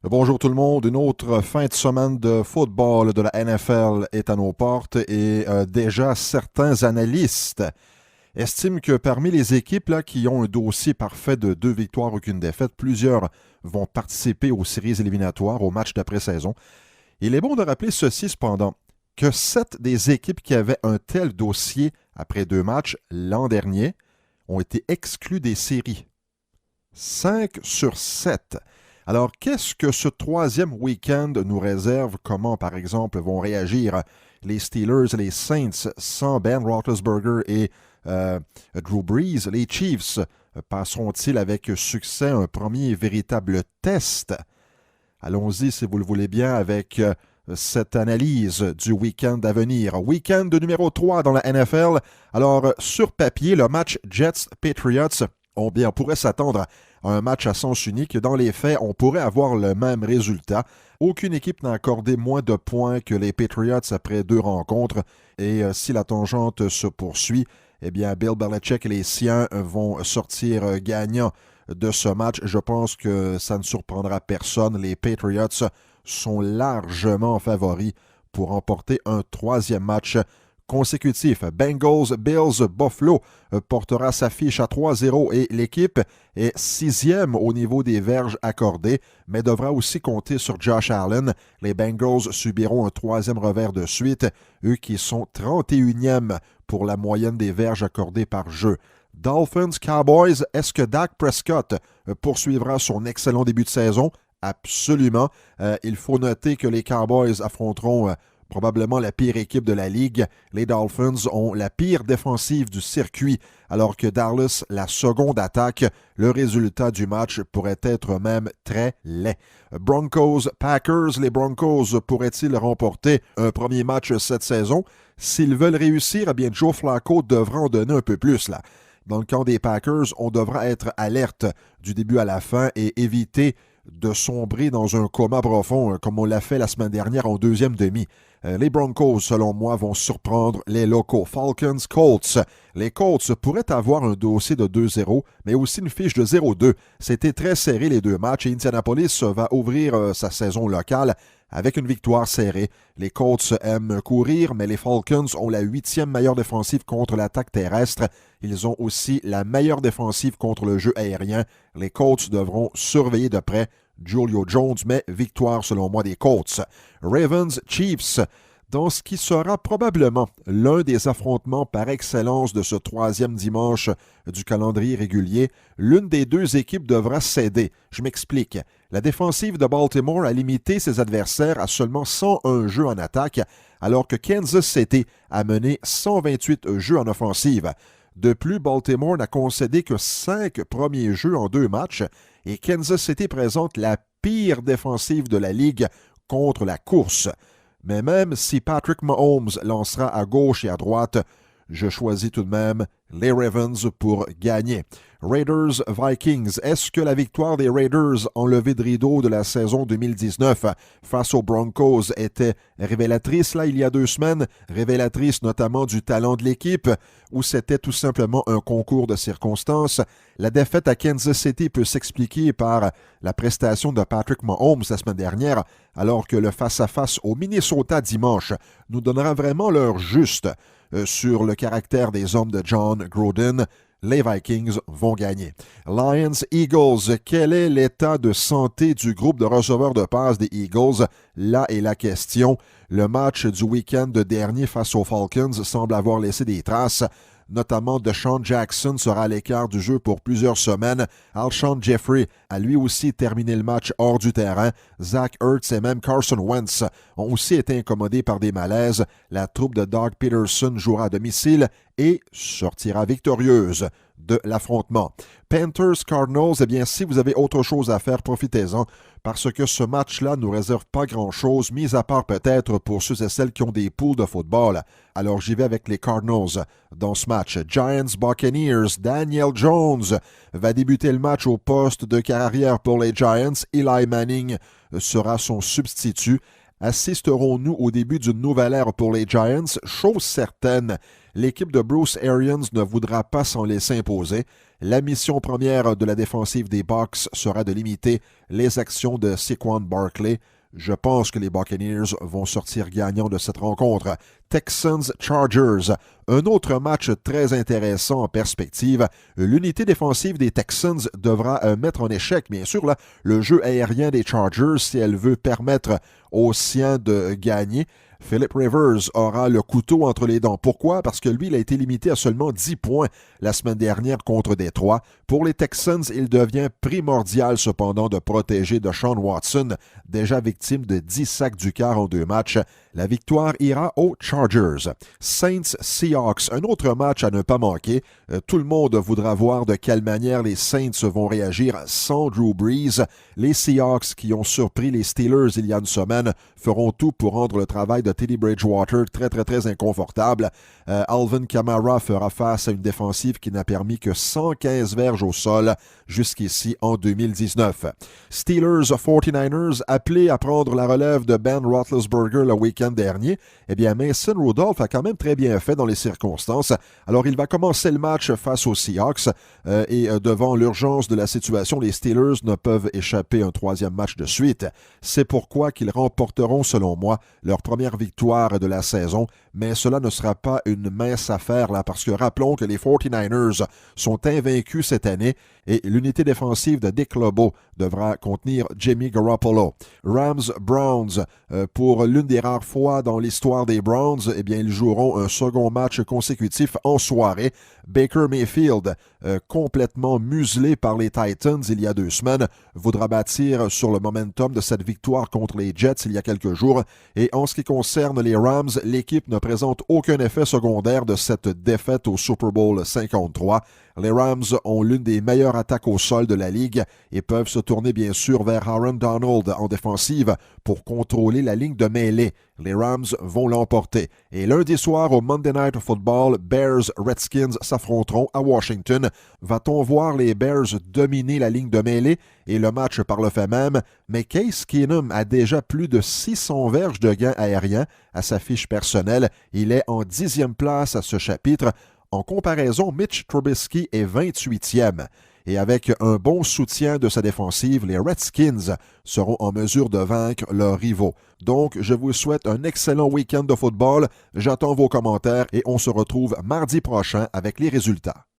Bonjour tout le monde, une autre fin de semaine de football de la NFL est à nos portes et déjà certains analystes estiment que parmi les équipes là, qui ont un dossier parfait de 2 victoires, aucune défaite, plusieurs vont participer aux séries éliminatoires, aux matchs d'après-saison. Il est bon de rappeler ceci cependant, que 7 des équipes qui avaient un tel dossier après 2 matchs l'an dernier ont été exclues des séries. 5 sur 7. Alors, qu'est-ce que ce troisième week-end nous réserve? Comment, par exemple, vont réagir les Steelers et les Saints sans Ben Roethlisberger et Drew Brees? Les Chiefs passeront-ils avec succès un premier véritable test? Allons-y, si vous le voulez bien, avec cette analyse du week-end à venir. Week-end numéro 3 dans la NFL. Alors, sur papier, le match Jets-Patriots, on pourrait s'attendre à un match à sens unique. Dans les faits, on pourrait avoir le même résultat. Aucune équipe n'a accordé moins de points que les Patriots après 2 rencontres. Et si la tangente se poursuit, eh bien, Bill Belichick et les siens vont sortir gagnants de ce match. Je pense que ça ne surprendra personne. Les Patriots sont largement favoris pour remporter un troisième match consécutif. Bengals, Bills, Buffalo portera sa fiche à 3-0 et l'équipe est 6e au niveau des verges accordées, mais devra aussi compter sur Josh Allen. Les Bengals subiront un troisième revers de suite, eux qui sont 31e pour la moyenne des verges accordées par jeu. Dolphins, Cowboys, est-ce que Dak Prescott poursuivra son excellent début de saison? Absolument. Il faut noter que les Cowboys affronteront probablement la pire équipe de la Ligue. Les Dolphins ont la pire défensive du circuit, alors que Dallas, la seconde attaque. Le résultat du match pourrait être même très laid. Broncos, Packers, les Broncos pourraient-ils remporter un premier match cette saison? S'ils veulent réussir, eh bien Joe Flacco devra en donner un peu plus là. Dans le camp des Packers, on devra être alerte du début à la fin et éviter de sombrer dans un coma profond comme on l'a fait la semaine dernière en deuxième demi. Les Broncos, selon moi, vont surprendre les locaux. Falcons, Colts. Les Colts pourraient avoir un dossier de 2-0, mais aussi une fiche de 0-2. C'était très serré les 2 matchs et Indianapolis va ouvrir sa saison locale avec une victoire serrée. Les Colts aiment courir, mais les Falcons ont la 8e meilleure défensive contre l'attaque terrestre. Ils ont aussi la meilleure défensive contre le jeu aérien. Les Colts devront surveiller de près Julio Jones, mais victoire selon moi des Colts. Ravens, Chiefs. Dans ce qui sera probablement l'un des affrontements par excellence de ce troisième dimanche du calendrier régulier, l'une des deux équipes devra céder. Je m'explique. La défensive de Baltimore a limité ses adversaires à seulement 101 jeux en attaque, alors que Kansas City a mené 128 jeux en offensive. De plus, Baltimore n'a concédé que 5 premiers jeux en 2 matchs et Kansas City présente la pire défensive de la Ligue contre la course. Mais même si Patrick Mahomes lancera à gauche et à droite, je choisis tout de même les Ravens pour gagner. Raiders, Vikings. Est-ce que la victoire des Raiders en levée de rideau de la saison 2019 face aux Broncos était révélatrice là il y a 2 semaines, révélatrice notamment du talent de l'équipe, ou c'était tout simplement un concours de circonstances? La défaite à Kansas City peut s'expliquer par la prestation de Patrick Mahomes la semaine dernière, alors que le face-à-face au Minnesota dimanche nous donnera vraiment l'heure juste sur le caractère des hommes de John Gruden. Les Vikings vont gagner. Lions, Eagles. Quel est l'état de santé du groupe de receveurs de passe des Eagles? Là est la question. Le match du week-end dernier face aux Falcons semble avoir laissé des traces. Notamment DeSean Jackson sera à l'écart du jeu pour plusieurs semaines. Alshon Jeffrey a lui aussi terminé le match hors du terrain. Zach Ertz et même Carson Wentz ont aussi été incommodés par des malaises. La troupe de Doug Peterson jouera à domicile et sortira victorieuse de l'affrontement. Panthers, Cardinals, eh bien, si vous avez autre chose à faire, profitez-en, parce que ce match-là ne nous réserve pas grand-chose, mis à part peut-être pour ceux et celles qui ont des poules de football. Alors j'y vais avec les Cardinals dans ce match. Giants, Buccaneers, Daniel Jones va débuter le match au poste de carrière pour les Giants. Eli Manning sera son substitut. Assisterons-nous au début d'une nouvelle ère pour les Giants? Chose certaine, l'équipe de Bruce Arians ne voudra pas s'en laisser imposer. La mission première de la défensive des Bucs sera de limiter les actions de Saquon Barkley. Je pense que les Buccaneers vont sortir gagnants de cette rencontre. Texans-Chargers, un autre match très intéressant en perspective. L'unité défensive des Texans devra mettre en échec, bien sûr, là, le jeu aérien des Chargers si elle veut permettre aux siens de gagner. Philip Rivers aura le couteau entre les dents. Pourquoi? Parce que lui, il a été limité à seulement 10 points la semaine dernière contre Détroit. Pour les Texans, il devient primordial cependant de protéger Deshaun Watson, déjà victime de 10 sacs du quart en 2 matchs. La victoire ira aux Chargers. Saints-Seahawks, un autre match à ne pas manquer. Tout le monde voudra voir de quelle manière les Saints vont réagir sans Drew Brees. Les Seahawks, qui ont surpris les Steelers il y a une semaine, feront tout pour rendre le travail de Teddy Bridgewater très inconfortable. Alvin Kamara fera face à une défensive qui n'a permis que 115 verges au sol jusqu'ici en 2019. Steelers-49ers, appelés à prendre la relève de Ben Roethlisberger le week-end dernier, eh bien Mason Rudolph a quand même très bien fait dans les circonstances. Alors il va commencer le match face aux Seahawks et devant l'urgence de la situation, les Steelers ne peuvent échapper un 3e match de suite. C'est pourquoi qu'ils remporteront, selon moi, leur première victoire de la saison, mais cela ne sera pas une mince affaire là, parce que rappelons que les 49ers sont invaincus cette année et l'unité défensive de Dick LeBeau devra contenir Jimmy Garoppolo. Rams-Browns, pour l'une des rares fois dans l'histoire des Browns, eh bien, ils joueront un second match consécutif en soirée. Baker Mayfield, complètement muselé par les Titans il y a 2 semaines, voudra bâtir sur le momentum de cette victoire contre les Jets il y a quelques jours. Et en ce qui concerne les Rams, l'équipe ne présente aucun effet secondaire de cette défaite au Super Bowl 53. Les Rams ont l'une des meilleures attaques au sol de la Ligue et peuvent se tourner bien sûr vers Aaron Donald en défensive pour contrôler la ligne de mêlée. Les Rams vont l'emporter. Et lundi soir au Monday Night Football, Bears-Redskins s'affronteront à Washington. Va-t-on voir les Bears dominer la ligne de mêlée et le match par le fait même? Mais Case Keenum a déjà plus de 600 verges de gains aériens à sa fiche personnelle. Il est en 10e place à ce chapitre. En comparaison, Mitch Trubisky est 28e. Et avec un bon soutien de sa défensive, les Redskins seront en mesure de vaincre leurs rivaux. Donc, je vous souhaite un excellent week-end de football. J'attends vos commentaires et on se retrouve mardi prochain avec les résultats.